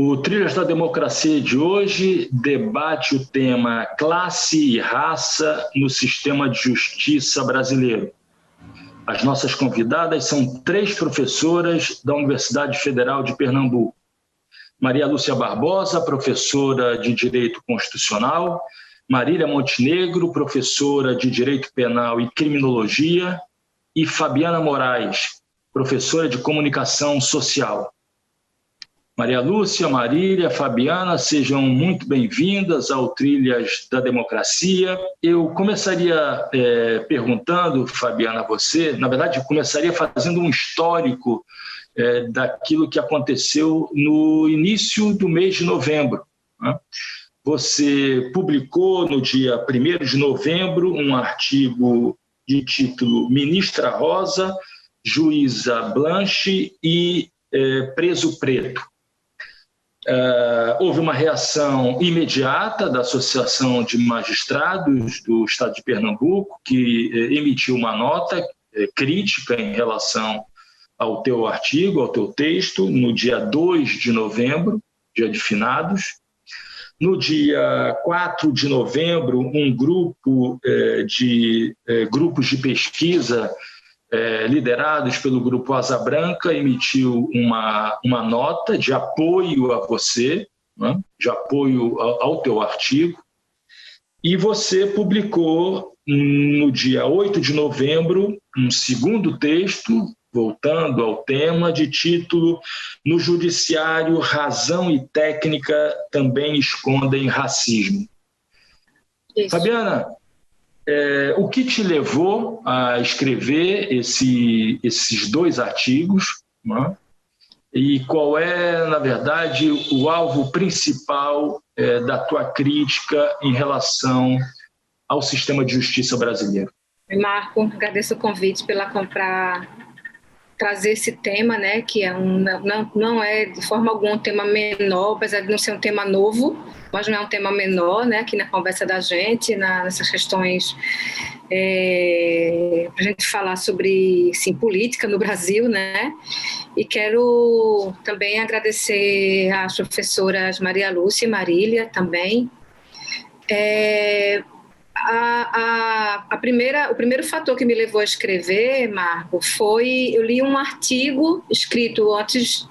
O Trilhas da Democracia de hoje debate o tema classe e raça no sistema de justiça brasileiro. As nossas convidadas são 3 professoras da Universidade Federal de Pernambuco. Maria Lúcia Barbosa, professora de Direito Constitucional, Marília Montenegro, professora de Direito Penal e Criminologia, e Fabiana Moraes, professora de Comunicação Social. Maria Lúcia, Marília, Fabiana, sejam muito bem-vindas ao Trilhas da Democracia. Eu começaria perguntando, Fabiana, a você, na verdade, eu começaria fazendo um histórico daquilo que aconteceu no início do mês de novembro, né? Você publicou no dia 1º de novembro um artigo de título Ministra Rosa, Juíza Blanche e Preso Preto. Houve uma reação imediata da Associação de Magistrados do Estado de Pernambuco, que emitiu uma nota crítica em relação ao teu artigo, ao teu texto, no dia 2 de novembro, dia de finados. No dia 4 de novembro, um grupo grupos de pesquisa liderados pelo Grupo Asa Branca, emitiu uma nota de apoio a você, né? De apoio ao teu artigo, e você publicou no dia 8 de novembro um segundo texto, voltando ao tema, de título No Judiciário, Razão e Técnica também escondem racismo. Isso. Fabiana, o que te levou a escrever esses 2 artigos, né? E qual é, na verdade, o alvo principal da tua crítica em relação ao sistema de justiça brasileiro? Marco, agradeço o convite para trazer esse tema, né, que não é de forma alguma um tema menor, apesar de não ser um tema novo, mas não é um tema menor, né, aqui na conversa da gente, nessas questões, para a gente falar sobre, sim, política no Brasil, né, e quero também agradecer às professoras Maria Lúcia e Marília também. O primeiro fator que me levou a escrever, Marco, foi eu li um artigo escrito antes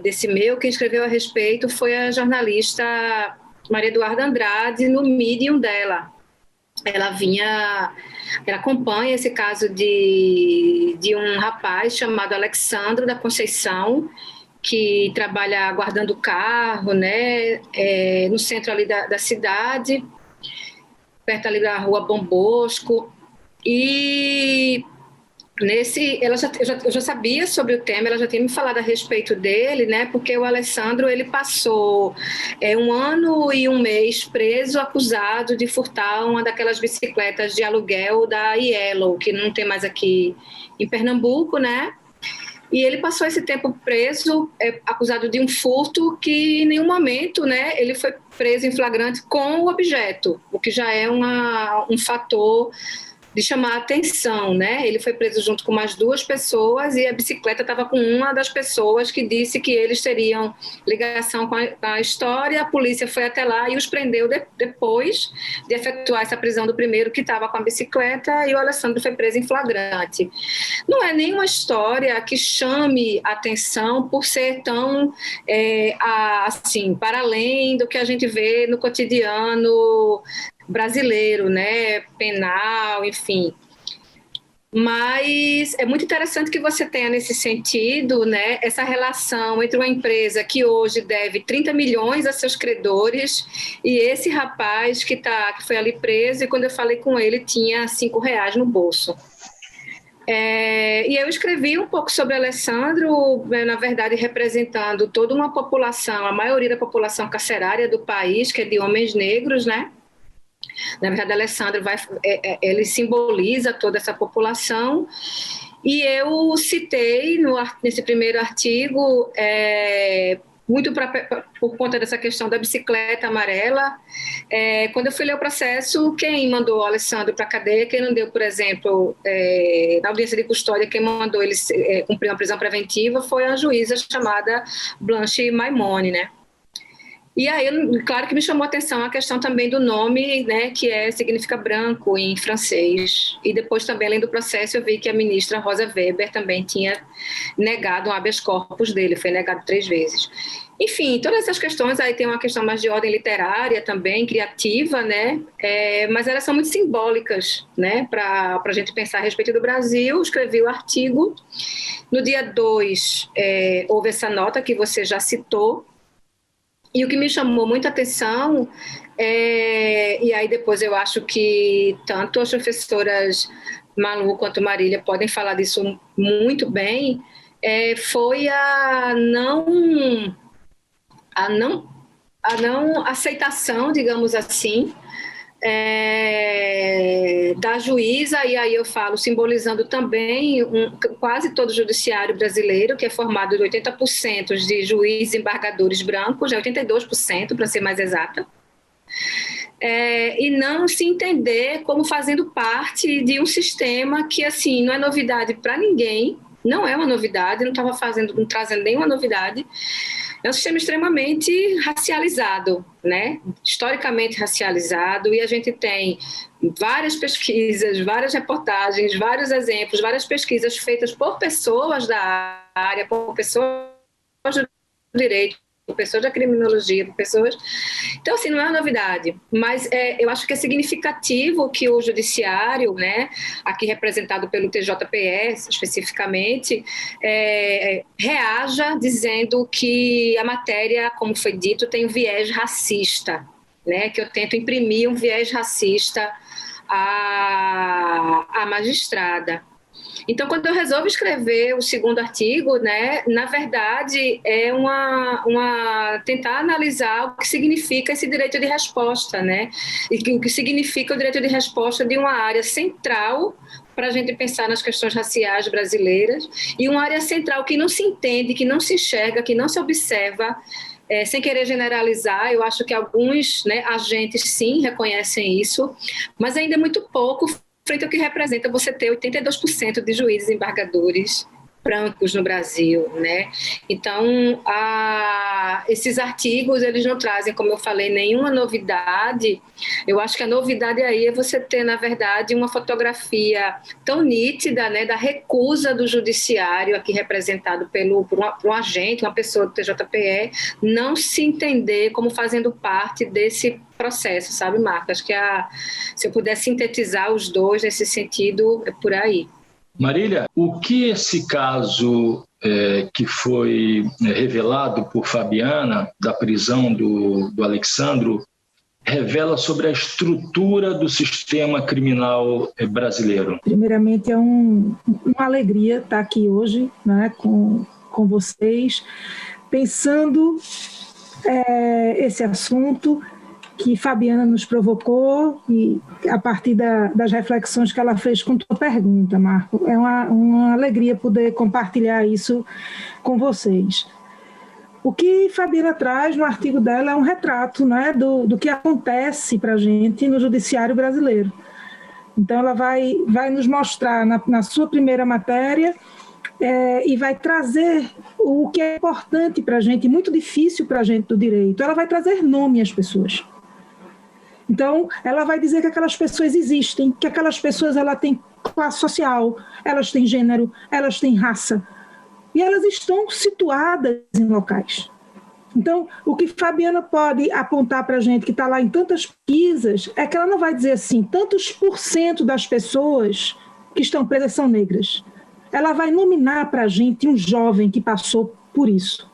desse meu. Quem escreveu a respeito foi a jornalista Maria Eduarda Andrade, no Medium dela. Ela acompanha esse caso de um rapaz chamado Alexandro da Conceição, que trabalha guardando carro, né, no centro ali da cidade, perto ali da rua Dom Bosco. E eu já sabia sobre o tema, ela já tinha me falado a respeito dele, né? Porque o Alessandro, ele passou 1 ano e 1 mês preso, acusado de furtar uma daquelas bicicletas de aluguel da Yellow, que não tem mais aqui em Pernambuco, né? E ele passou esse tempo preso, acusado de um furto, que em nenhum momento, né, ele foi preso em flagrante com o objeto, o que já é um fator de chamar a atenção, né? Ele foi preso junto com mais 2 pessoas e a bicicleta estava com uma das pessoas que disse que eles teriam ligação com a história. A polícia foi até lá e os prendeu depois de efetuar essa prisão do primeiro, que estava com a bicicleta, e o Alessandro foi preso em flagrante. Não é nenhuma história que chame a atenção por ser tão, assim, para além do que a gente vê no cotidiano brasileiro, né, penal, enfim. Mas é muito interessante que você tenha nesse sentido, né, essa relação entre uma empresa que hoje deve 30 milhões a seus credores e esse rapaz que foi ali preso, e quando eu falei com ele tinha R$5 no bolso. E eu escrevi um pouco sobre Alessandro, na verdade representando toda uma população, a maioria da população carcerária do país, que é de homens negros, né? Na verdade, Alessandro ele simboliza toda essa população, e eu citei nesse primeiro artigo muito por conta dessa questão da bicicleta amarela. Quando eu fui ler o processo, quem mandou o Alessandro para a cadeia, quem não deu, por exemplo, na audiência de custódia, quem mandou ele cumprir uma prisão preventiva foi a juíza chamada Blanche Maimone, né? E aí, claro que me chamou a atenção a questão também do nome, né, que significa branco em francês. E depois também, além do processo, eu vi que a ministra Rosa Weber também tinha negado um habeas corpus dele, foi negado 3 vezes. Enfim, todas essas questões, aí tem uma questão mais de ordem literária também, criativa, né, mas elas são muito simbólicas, né, para a gente pensar a respeito do Brasil. Escrevi o artigo. No dia 2, houve essa nota que você já citou. E o que me chamou muita atenção, e aí depois eu acho que tanto as professoras Malu quanto Marília podem falar disso muito bem, foi a não aceitação, digamos assim, da juíza, e aí eu falo simbolizando também quase todo o judiciário brasileiro, que é formado de 80% de juízes embargadores brancos, 82% para ser mais exata, e não se entender como fazendo parte de um sistema que, assim, não é novidade para ninguém, não é uma novidade, não trazendo nenhuma novidade. É um sistema extremamente racializado, né? Historicamente racializado, e a gente tem várias pesquisas, várias reportagens, vários exemplos, várias pesquisas feitas por pessoas da área, por pessoas do direito, por pessoas da criminologia, por pessoas... Então, assim, não é uma novidade, mas eu acho que é significativo que o judiciário, né, aqui representado pelo TJPS especificamente, reaja dizendo que a matéria, como foi dito, tem um viés racista, né, que eu tento imprimir um viés racista à magistrada. Então, quando eu resolvo escrever o segundo artigo, né, na verdade, é tentar analisar o que significa esse direito de resposta, né, e o que significa o direito de resposta de uma área central para a gente pensar nas questões raciais brasileiras, e uma área central que não se entende, que não se enxerga, que não se observa, sem querer generalizar. Eu acho que alguns, né, agentes sim reconhecem isso, mas ainda é muito pouco frente ao que representa você ter 82% de juízes embargadores brancos no Brasil, né? Então, esses artigos, eles não trazem, como eu falei, nenhuma novidade. Eu acho que a novidade aí é você ter, na verdade, uma fotografia tão nítida, né, da recusa do judiciário, aqui representado por um agente, uma pessoa do TJPE, não se entender como fazendo parte desse processo, sabe, Marco? Acho que se eu puder sintetizar os dois nesse sentido, é por aí. Marília, o que esse caso que foi revelado por Fabiana, da prisão do Alexandro, revela sobre a estrutura do sistema criminal brasileiro? Primeiramente, é uma alegria estar aqui hoje, né, com vocês, pensando esse assunto que Fabiana nos provocou, e a partir das reflexões que ela fez com tua pergunta, Marco. É uma alegria poder compartilhar isso com vocês. O que Fabiana traz no artigo dela é um retrato, né, do que acontece para a gente no judiciário brasileiro. Então, ela vai nos mostrar na sua primeira matéria, e vai trazer o que é importante para a gente, muito difícil para a gente do direito. Ela vai trazer nome às pessoas. Então, ela vai dizer que aquelas pessoas existem, que aquelas pessoas têm classe social, elas têm gênero, elas têm raça, e elas estão situadas em locais. Então, o que Fabiana pode apontar para a gente, que está lá em tantas pesquisas, é que ela não vai dizer assim, tantos % das pessoas que estão presas são negras. Ela vai nominar para a gente um jovem que passou por isso.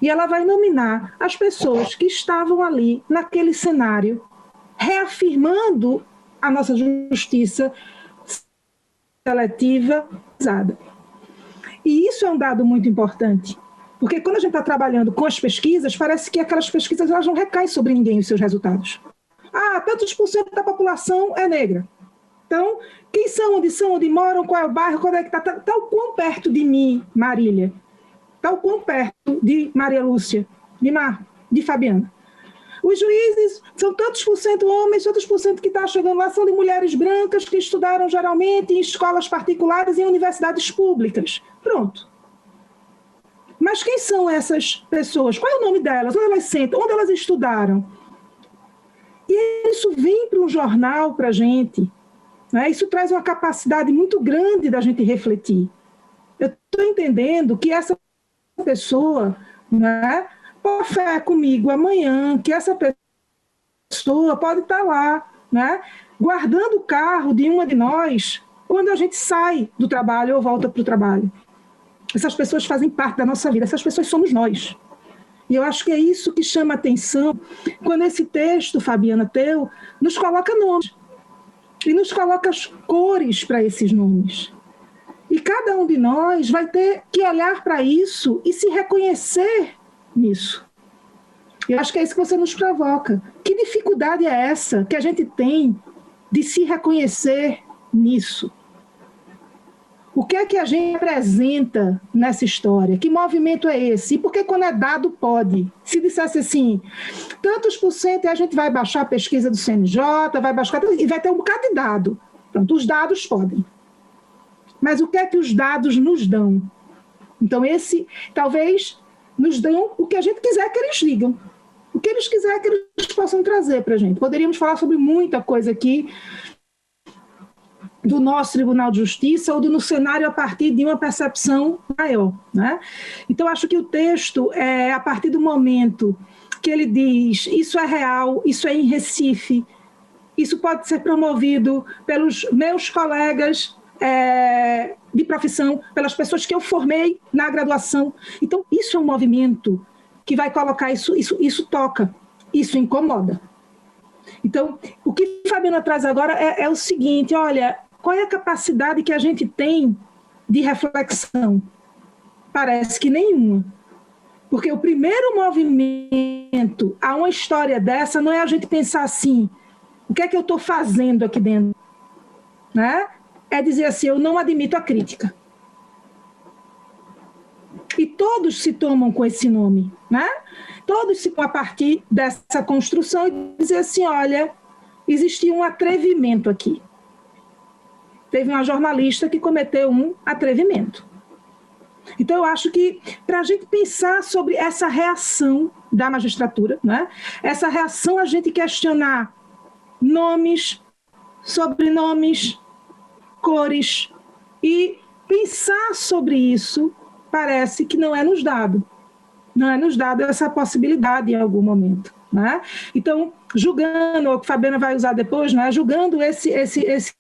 E ela vai nominar as pessoas que estavam ali naquele cenário, reafirmando a nossa justiça seletiva. E isso é um dado muito importante, porque quando a gente está trabalhando com as pesquisas, parece que aquelas pesquisas elas não recaem sobre ninguém os seus resultados. Tantos % da população é negra. Então, quem são, onde moram, qual é o bairro, quando é que está o quão perto de mim, Marília? Está o quão perto de Maria Lúcia, de Fabiana. Os juízes são tantos por cento homens, tantos por cento que está chegando lá são de mulheres brancas que estudaram geralmente em escolas particulares e em universidades públicas. Pronto. Mas quem são essas pessoas? Qual é o nome delas? Onde elas sentam? Onde elas estudaram? E isso vem para um jornal para a gente. Né? Isso traz uma capacidade muito grande da gente refletir. Eu estou entendendo que essa pessoa, né, pode fé comigo amanhã, que essa pessoa pode estar lá, né, guardando o carro de uma de nós quando a gente sai do trabalho ou volta para o trabalho. Essas pessoas fazem parte da nossa vida, essas pessoas somos nós. E eu acho que é isso que chama atenção quando esse texto, Fabiana, teu, nos coloca nomes e nos coloca as cores para esses nomes. E cada um de nós vai ter que olhar para isso e se reconhecer nisso. Eu acho que é isso que você nos provoca. Que dificuldade é essa que a gente tem de se reconhecer nisso? O que é que a gente apresenta nessa história? Que movimento é esse? E por que quando é dado pode? Se dissesse assim, tantos por cento, a gente vai baixar a pesquisa do CNJ, vai baixar e vai ter um bocado de dado. Pronto, os dados podem. Mas o que é que os dados nos dão? Então, talvez nos dão o que a gente quiser que eles digam. O que eles quiserem que eles possam trazer para a gente. Poderíamos falar sobre muita coisa aqui do nosso Tribunal de Justiça ou no cenário a partir de uma percepção maior. Né? Então, acho que o texto, a partir do momento que ele diz isso é real, isso é em Recife, isso pode ser promovido pelos meus colegas de profissão, pelas pessoas que eu formei na graduação. Então, isso é um movimento que vai colocar isso toca, isso incomoda. Então, o que Fabiana traz agora é o seguinte, olha, qual é a capacidade que a gente tem de reflexão? Parece que nenhuma. Porque o primeiro movimento a uma história dessa não é a gente pensar assim, o que é que eu estou fazendo aqui dentro? Né? É dizer assim, eu não admito a crítica. E todos se tomam com esse nome, né? Todos se tomam a partir dessa construção e dizer assim, olha, existia um atrevimento aqui. Teve uma jornalista que cometeu um atrevimento. Então, eu acho que para a gente pensar sobre essa reação da magistratura, né? Essa reação a gente questionar nomes, sobrenomes, cores, e pensar sobre isso parece que não é nos dado. Não é nos dado essa possibilidade em algum momento. Né? Então, julgando, o que a Fabiana vai usar depois, né? Julgando esse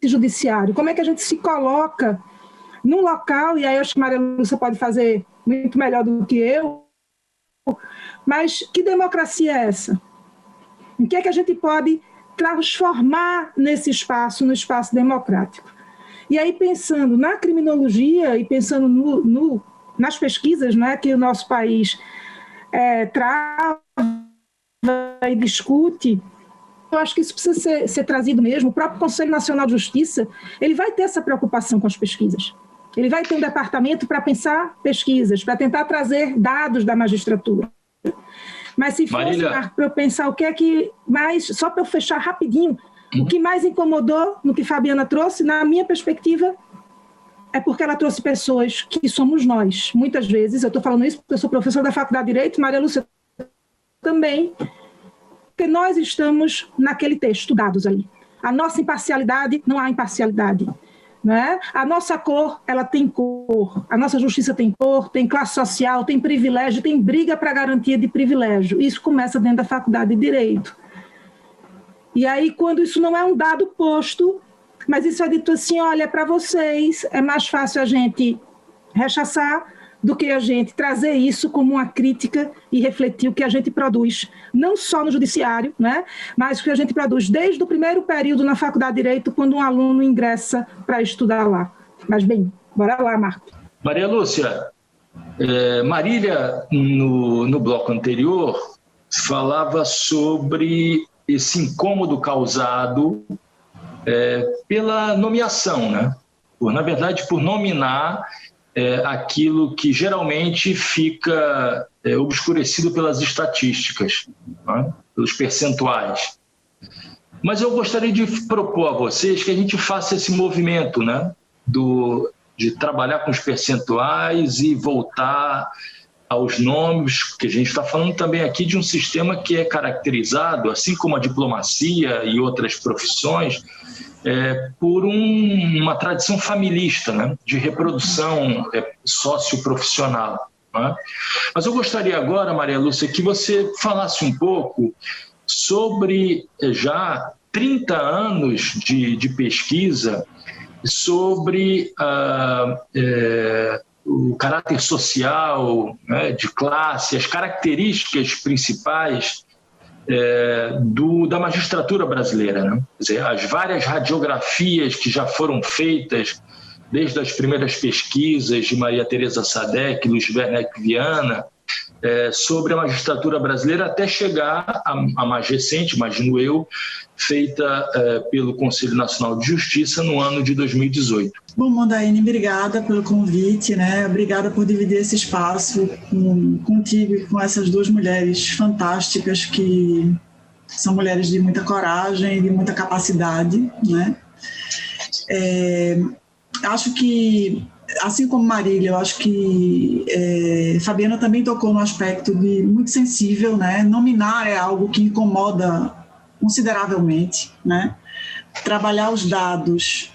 judiciário, como é que a gente se coloca num local, e aí acho que Maria Lúcia pode fazer muito melhor do que eu, mas que democracia é essa? O que é que a gente pode transformar nesse espaço, no espaço democrático? E aí, pensando na criminologia e pensando nas pesquisas, né, que o nosso país trava e discute, eu acho que isso precisa ser trazido mesmo. O próprio Conselho Nacional de Justiça, ele vai ter essa preocupação com as pesquisas. Ele vai ter um departamento para pensar pesquisas, para tentar trazer dados da magistratura. Mas se fosse para eu pensar o que é que mais, só para eu fechar rapidinho, o que mais incomodou no que Fabiana trouxe, na minha perspectiva, é porque ela trouxe pessoas que somos nós. Muitas vezes, eu estou falando isso porque eu sou professora da Faculdade de Direito, Maria Lúcia também, porque nós estamos naquele texto, dados ali. A nossa imparcialidade, não há imparcialidade. Né? A nossa cor, ela tem cor. A nossa justiça tem cor, tem classe social, tem privilégio, tem briga para garantia de privilégio. Isso começa dentro da Faculdade de Direito. E aí, quando isso não é um dado posto, mas isso é dito assim, olha, para vocês é mais fácil a gente rechaçar do que a gente trazer isso como uma crítica e refletir o que a gente produz, não só no judiciário, né, mas o que a gente produz desde o primeiro período na Faculdade de Direito, quando um aluno ingressa para estudar lá. Mas, bem, bora lá, Marco. Maria Lúcia, Marília, no bloco anterior, falava sobre esse incômodo causado pela nomeação, né? Na verdade, por nominar aquilo que geralmente fica obscurecido pelas estatísticas, né? Pelos percentuais. Mas eu gostaria de propor a vocês que a gente faça esse movimento, né? De trabalhar com os percentuais e voltar aos nomes, porque a gente está falando também aqui de um sistema que é caracterizado, assim como a diplomacia e outras profissões, por uma tradição familista, né, de reprodução socioprofissional. Né? Mas eu gostaria agora, Maria Lúcia, que você falasse um pouco sobre já 30 anos de pesquisa sobre o caráter social, né, de classe, as características principais da magistratura brasileira, né? Quer dizer, as várias radiografias que já foram feitas desde as primeiras pesquisas de Maria Teresa Sadek, Luiz Werneck Viana, sobre a magistratura brasileira, até chegar a mais recente, imagino eu, feita pelo Conselho Nacional de Justiça no ano de 2018. Bom, Mondaine, obrigada pelo convite, né? Obrigada por dividir esse espaço contigo e com essas duas mulheres fantásticas que são mulheres de muita coragem e de muita capacidade, né? Acho que, assim como Marília, eu acho que Fabiana também tocou no aspecto muito sensível, né? Nominar é algo que incomoda consideravelmente, né? Trabalhar os dados,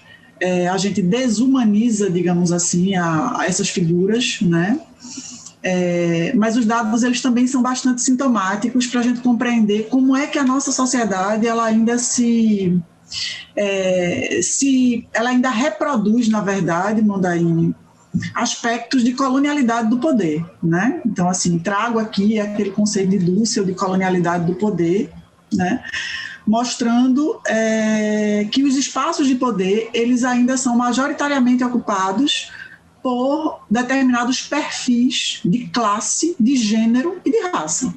a gente desumaniza, digamos assim, a essas figuras, né? Mas os dados, eles também são bastante sintomáticos para a gente compreender como é que a nossa sociedade ela ainda ela ainda reproduz, na verdade, Mondaine, aspectos de colonialidade do poder, né? Então, assim, trago aqui aquele conceito de Dussel de colonialidade do poder, né? Mostrando que os espaços de poder, eles ainda são majoritariamente ocupados por determinados perfis de classe, de gênero e de raça,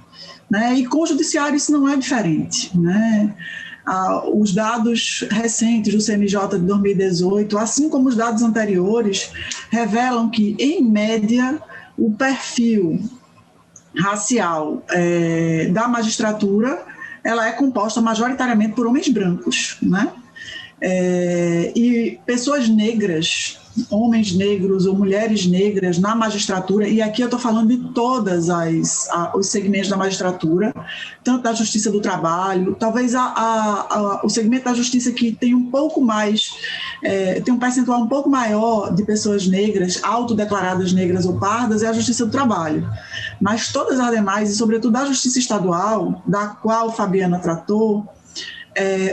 né? E com o judiciário isso não é diferente, né? Os dados recentes do CNJ de 2018, assim como os dados anteriores, revelam que, em média, o perfil racial da magistratura ela é composta majoritariamente por homens brancos, né? E pessoas negras, homens negros ou mulheres negras na magistratura, e aqui eu estou falando de todos os segmentos da magistratura, tanto da Justiça do Trabalho, talvez o segmento da Justiça que tem um pouco mais, tem um percentual um pouco maior de pessoas negras, autodeclaradas negras ou pardas, é a Justiça do Trabalho. Mas todas as demais, e sobretudo a Justiça Estadual, da qual Fabiana tratou,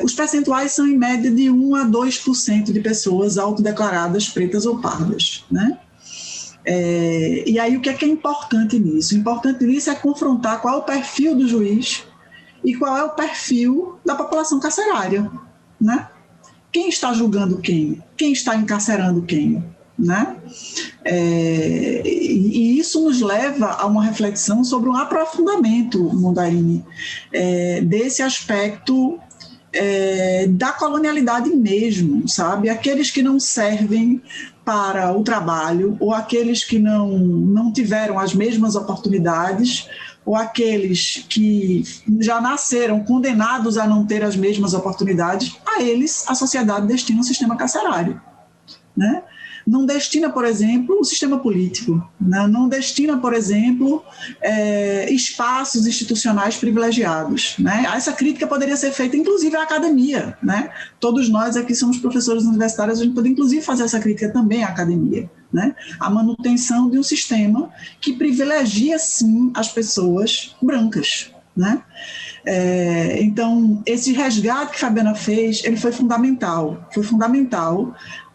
os percentuais são em média de 1 a 2% de pessoas autodeclaradas pretas ou pardas, né? E aí o que é importante nisso? O importante nisso é confrontar qual é o perfil do juiz e qual é o perfil da população carcerária, né? Quem está julgando quem? Quem está encarcerando quem? Né? E isso nos leva a uma reflexão sobre um aprofundamento, Mondaine, desse aspecto da colonialidade mesmo, sabe? Aqueles que não servem para o trabalho, ou aqueles que não tiveram as mesmas oportunidades, ou aqueles que já nasceram condenados a não ter as mesmas oportunidades, a eles a sociedade destina um sistema carcerário, né? Não destina, por exemplo, o sistema político, né? Não destina, por exemplo, espaços institucionais privilegiados, né? Essa crítica poderia ser feita, inclusive, à academia, né? Todos nós aqui somos professores universitários, a gente pode, inclusive, fazer essa crítica também à academia, né? A manutenção de um sistema que privilegia, sim, as pessoas brancas, né? Então, esse resgate que Fabiana fez, ele foi fundamental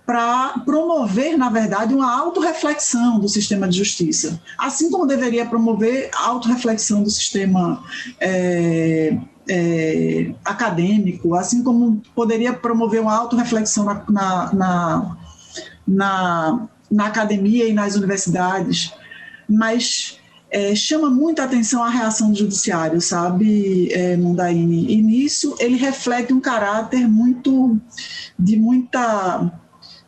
para promover, na verdade, uma autorreflexão do sistema de justiça, assim como deveria promover a autorreflexão do sistema acadêmico, assim como poderia promover uma autorreflexão na academia e nas universidades, mas chama muita atenção a reação do judiciário, sabe, Mondaine? E nisso ele reflete um caráter de muita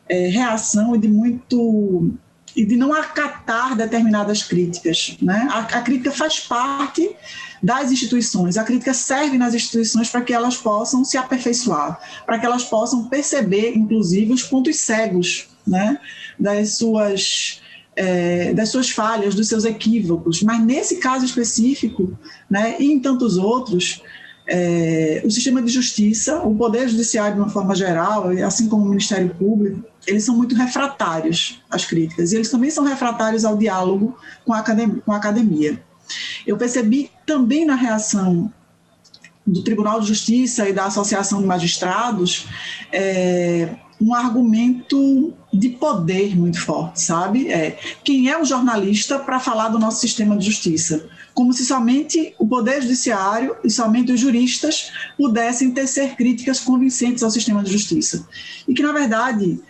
reação e de muito e de não acatar determinadas críticas, né? A crítica faz parte das instituições, a crítica serve nas instituições para que elas possam se aperfeiçoar, para que elas possam perceber, inclusive, os pontos cegos, né, das suas falhas, dos seus equívocos. Mas nesse caso específico, né, e em tantos outros, o sistema de justiça, o Poder Judiciário de uma forma geral, assim como o Ministério Público, eles são muito refratários às críticas, e eles também são refratários ao diálogo com a academia. Eu percebi também na reação do Tribunal de Justiça e da Associação de Magistrados um argumento de poder muito forte, sabe? Quem é o jornalista para falar do nosso sistema de justiça? Como se somente o Poder Judiciário e somente os juristas pudessem tecer críticas convincentes ao sistema de justiça. E que, na verdade,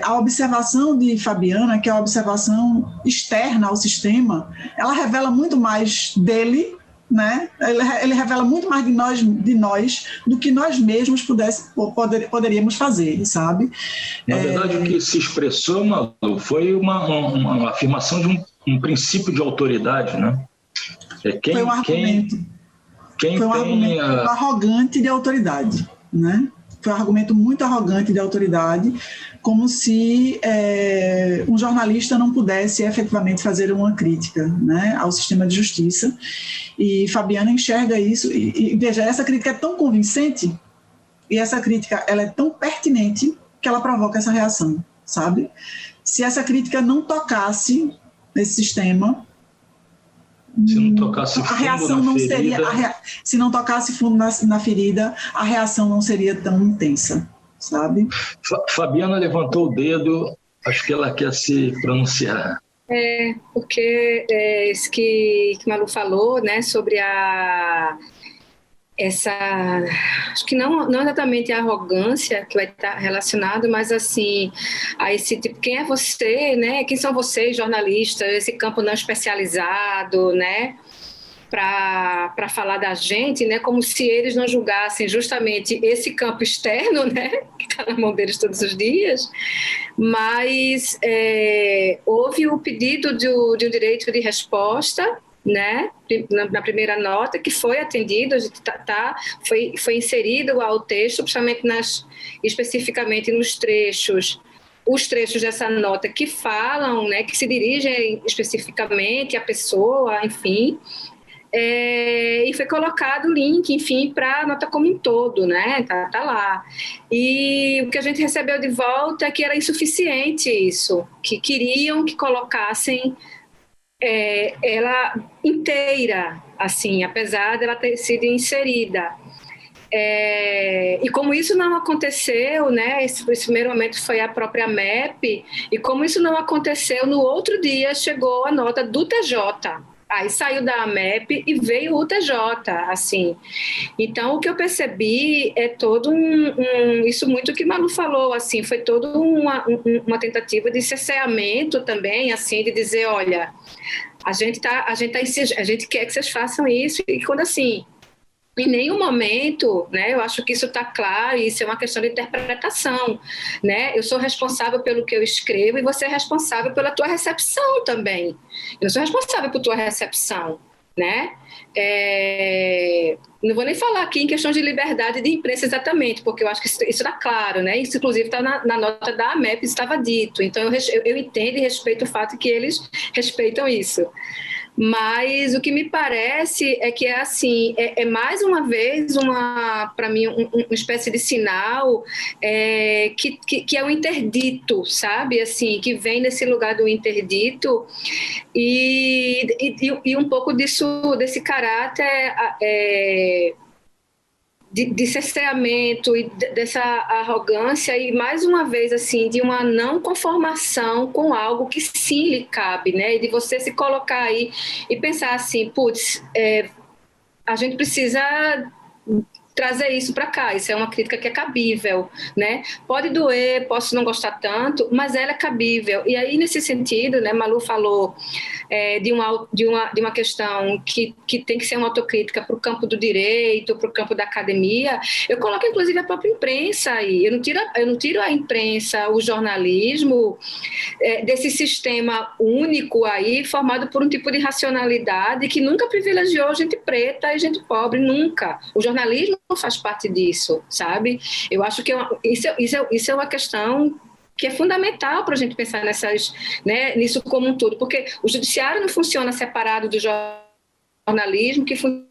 a observação de Fabiana, que é a observação externa ao sistema, ela revela muito mais dele, né? Ele revela muito mais de nós do que nós mesmos poderíamos fazer, sabe? Na verdade, o que se expressou, Malu, foi uma afirmação de um princípio de autoridade, né? Foi um argumento. Foi um argumento arrogante de autoridade, né? Foi um argumento muito arrogante de autoridade, como se um jornalista não pudesse efetivamente fazer uma crítica, né, ao sistema de justiça. E Fabiana enxerga isso, e veja, essa crítica é tão convincente, e essa crítica ela é tão pertinente, que ela provoca essa reação, sabe? Se essa crítica não tocasse nesse sistema, se não tocasse fundo a reação não seria, se não tocasse fundo na ferida, a reação não seria tão intensa, sabe? Fabiana levantou o dedo, acho que ela quer se pronunciar. Porque isso que Malu falou, né, sobre acho que não exatamente a arrogância que vai estar relacionado, mas assim, a esse tipo, quem é você, né? Quem são vocês, jornalistas, esse campo não especializado, né? Para falar da gente, né? Como se eles não julgassem justamente esse campo externo, né? Que está na mão deles todos os dias. Mas houve o pedido de um direito de resposta, né, na primeira nota, que foi atendido, foi inserido ao texto, especificamente nos trechos, os trechos dessa nota que falam, né, que se dirigem especificamente à pessoa, enfim, e foi colocado o link, enfim, para a nota como um todo, né, tá lá. E o que a gente recebeu de volta é que era insuficiente isso, que queriam que colocassem ela inteira, assim, apesar dela ter sido inserida. E como isso não aconteceu, né, esse primeiro momento foi a própria MEP, e como isso não aconteceu, no outro dia chegou a nota do TJ. Aí saiu da MEP e veio o TJ, assim. Então, o que eu percebi é todo isso muito que Malu falou, assim, foi toda uma tentativa de cerceamento também, assim, de dizer, olha, a gente quer que vocês façam isso, e quando assim, em nenhum momento, né, eu acho que isso está claro, e isso é uma questão de interpretação, né? Eu sou responsável pelo que eu escrevo e você é responsável pela tua recepção também. Eu não sou responsável por tua recepção, né? Não vou nem falar aqui em questão de liberdade de imprensa exatamente, porque eu acho que isso está claro, né? Isso, inclusive, está na nota da AMEP, estava dito. Então, eu entendo e respeito o fato que eles respeitam isso. Mas o que me parece é que assim, mais uma vez para mim uma espécie de sinal que é um interdito, sabe, assim, que vem nesse lugar do interdito e um pouco desse caráter de cerceamento e dessa arrogância e, mais uma vez, assim, de uma não conformação com algo que sim lhe cabe, né? E de você se colocar aí e pensar assim, putz, a gente precisa trazer isso para cá. Isso é uma crítica que é cabível, né? Pode doer, posso não gostar tanto, mas ela é cabível. E aí, nesse sentido, né, Malu falou de uma questão que tem que ser uma autocrítica para o campo do direito, para o campo da academia. Eu coloco, inclusive, a própria imprensa aí. Eu não tiro a imprensa, o jornalismo, desse sistema único aí, formado por um tipo de racionalidade que nunca privilegiou gente preta e gente pobre, nunca. O jornalismo faz parte disso, sabe? Eu acho que isso é uma questão que é fundamental para a gente pensar nisso como um todo, porque o judiciário não funciona separado do jornalismo, que funciona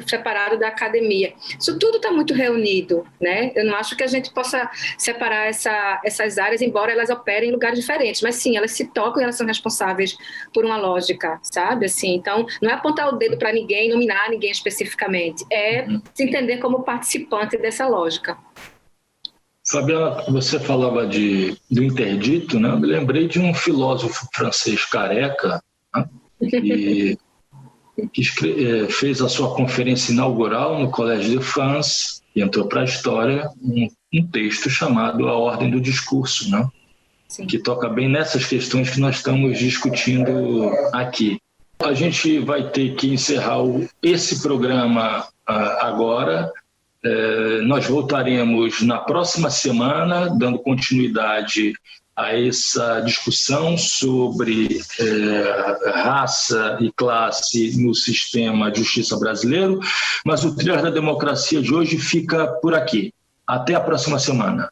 separado da academia. Isso tudo está muito reunido, né? Eu não acho que a gente possa separar essas áreas, embora elas operem em lugares diferentes, mas sim, elas se tocam e elas são responsáveis por uma lógica, sabe? Assim, então, não é apontar o dedo para ninguém, nominar ninguém especificamente, é se entender como participante dessa lógica. Fabiana, você falava do interdito, né? Eu me lembrei de um filósofo francês careca, né? que fez a sua conferência inaugural no Collège de France e entrou para a história um texto chamado A Ordem do Discurso, né? Que toca bem nessas questões que nós estamos discutindo aqui. A gente vai ter que encerrar esse programa agora. Nós voltaremos na próxima semana, dando continuidade a essa discussão sobre raça e classe no sistema de justiça brasileiro, mas o Trilhas da Democracia de hoje fica por aqui. Até a próxima semana.